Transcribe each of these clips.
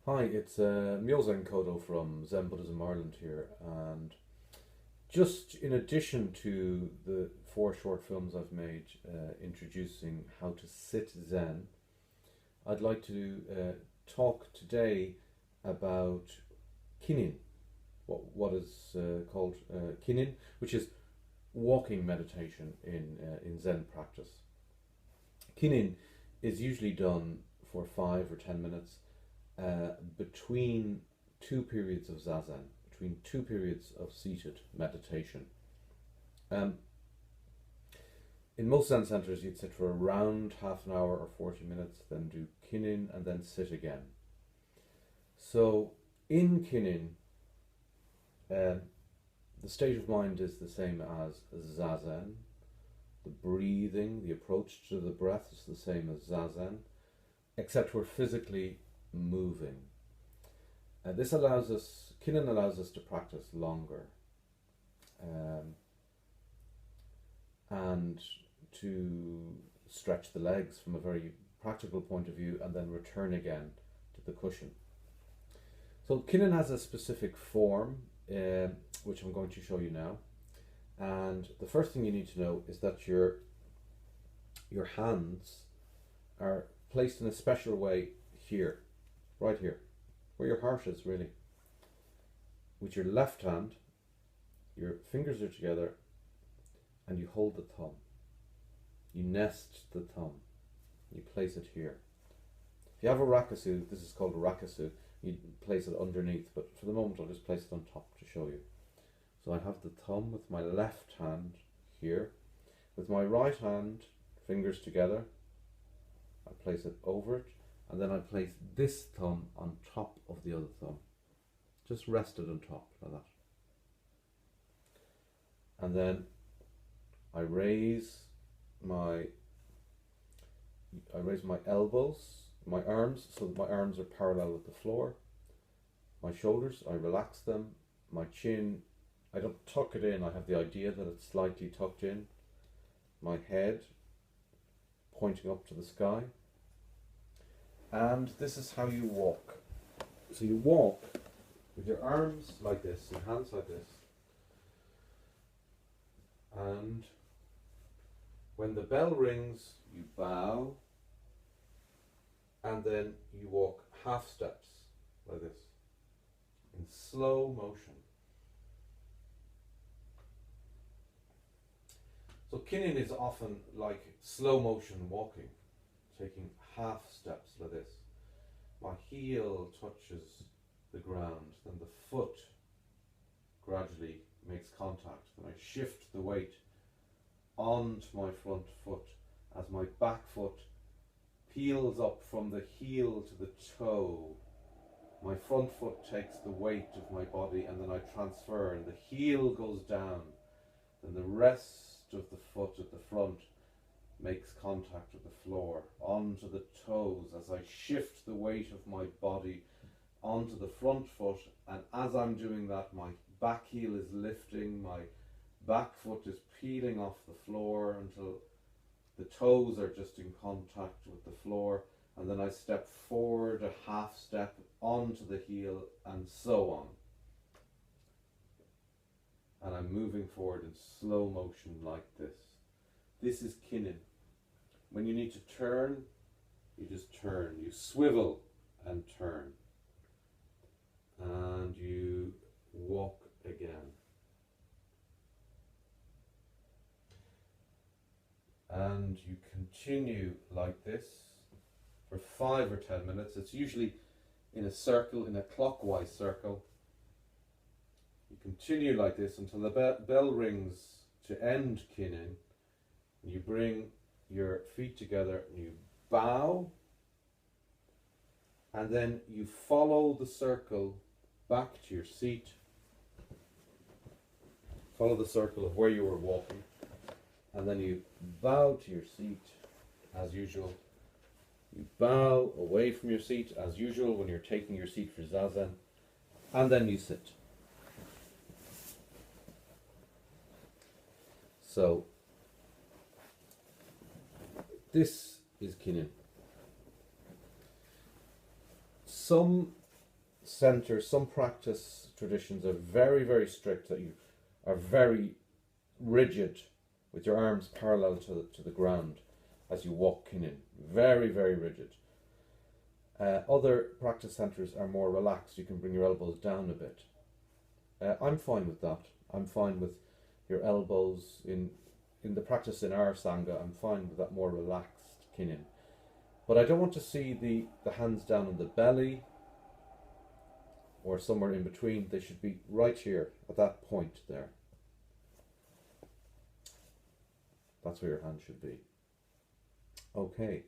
Hi, it's Myozan Kodo from Zen Buddhism Ireland here, and just in addition to the four short films I've made introducing how to sit Zen, I'd like to talk today about Kinhin, what is called Kinhin, which is walking meditation in Zen practice. Kinhin is usually done for 5 or 10 minutes between two periods of zazen, between two periods of seated meditation. Um, in most Zen centers, you'd sit for around half an hour or 40 minutes, then do Kinhin, and then sit again. So, in Kinhin, um, the state of mind is the same as zazen. The breathing, the approach to the breath is the same as zazen, except we're physically moving. Kinhin allows us to practice longer and to stretch the legs from a very practical point of view and then return again to the cushion. So Kinhin has a specific form, which I'm going to show you now. And the first thing you need to know is that your hands are placed in a special way here, right here, where your heart is really. With your left hand, your fingers are together and you hold the thumb. You nest the thumb. You place it here. If you have a rakusu, this is called a rakusu, you place it underneath, but for the moment I'll just place it on top to show you. So I have the thumb with my left hand here. With my right hand, fingers together, I place it over it, and then I place this thumb on top of the other thumb. Just rest it on top like that. And then I raise my elbows, my arms, so that my arms are parallel with the floor. My shoulders, I relax them. My chin, I don't tuck it in, I have the idea that it's slightly tucked in. My head pointing up to the sky. And this is how you walk. So you walk with your arms like this, your hands like this. And when the bell rings, you bow. And then you walk half steps like this, in slow motion. So Kinhin is often like slow motion walking, taking half steps like this. My heel touches the ground, then the foot gradually makes contact. Then I shift the weight onto my front foot as my back foot peels up from the heel to the toe. My front foot takes the weight of my body and then I transfer and the heel goes down. Then the rest of the foot at the front makes contact with the floor, onto the toes as I shift the weight of my body onto the front foot, and as I'm doing that my back heel is lifting, my back foot is peeling off the floor until the toes are just in contact with the floor, and then I step forward a half step onto the heel and so on. And I'm moving forward in slow motion like this. This is Kinhin. When you need to turn, you just turn. You swivel and turn. And you walk again. And you continue like this for 5 or 10 minutes. It's usually in a circle, in a clockwise circle. You continue like this until the bell rings to end Kinhin. You bring your feet together and you bow, and then you follow the circle back to your seat. Follow the circle of where you were walking, and then you bow to your seat as usual. You bow away from your seat as usual when you're taking your seat for zazen, and then you sit. So this is Kinhin. Some centers, some practice traditions are very, very strict, that you are very rigid with your arms parallel to the ground as you walk Kinhin. Very, very rigid. Other practice centers are more relaxed. You can bring your elbows down a bit. I'm fine with that. I'm fine with your elbows in the practice in our Sangha. I'm fine with that more relaxed Kinhin. But I don't want to see the hands down on the belly or somewhere in between. They should be right here at that point there. That's where your hand should be. Okay.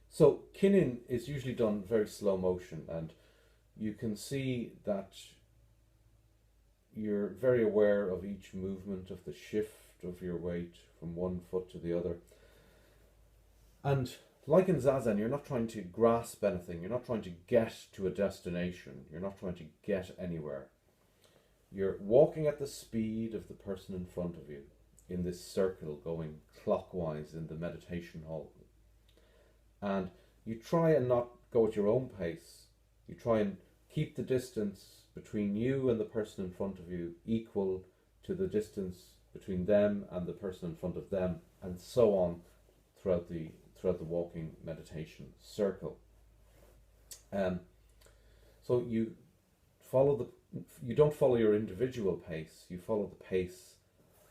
So Kinhin is usually done very slow motion, and you can see that you're very aware of each movement, of the shift of your weight from one foot to the other. And like in Zazen, you're not trying to grasp anything. You're not trying to get to a destination. You're not trying to get anywhere. You're walking at the speed of the person in front of you in this circle going clockwise in the meditation hall. And you try and not go at your own pace. You try and keep the distance between you and the person in front of you equal to the distance between them and the person in front of them, and so on throughout the walking meditation circle. So you don't follow your individual pace. You follow the pace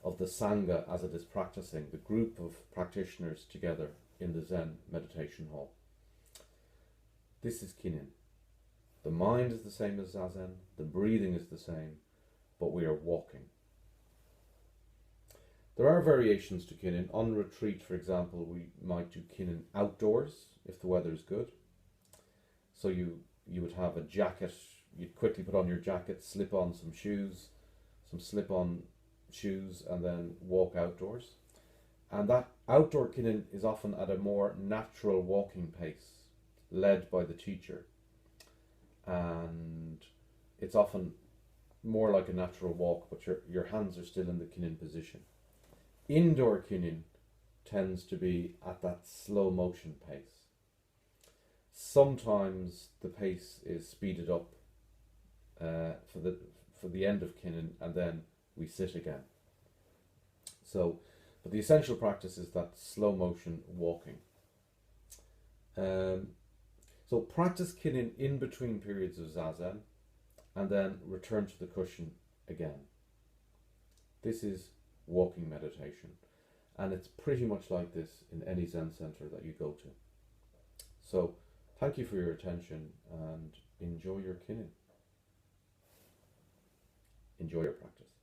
of the Sangha as it is practicing, the group of practitioners together in the Zen meditation hall. This is Kinhin. The mind is the same as Zazen, the breathing is the same, but we are walking. There are variations to Kinhin. On retreat, for example, we might do Kinhin outdoors if the weather is good. So you would have a jacket, you'd quickly put on your jacket, slip on some shoes, some slip-on shoes, and then walk outdoors. And that outdoor Kinhin is often at a more natural walking pace, led by the teacher. And it's often more like a natural walk, but your hands are still in the Kinhin position. Indoor Kinhin tends to be at that slow motion pace. Sometimes the pace is speeded up for the end of Kinhin, and then we sit again. So, but the essential practice is that slow motion walking. So practice Kinhin in between periods of Zazen, and then return to the cushion again. This is walking meditation, and it's pretty much like this in any Zen center that you go to. So thank you for your attention, and enjoy your Kinhin. Enjoy your practice.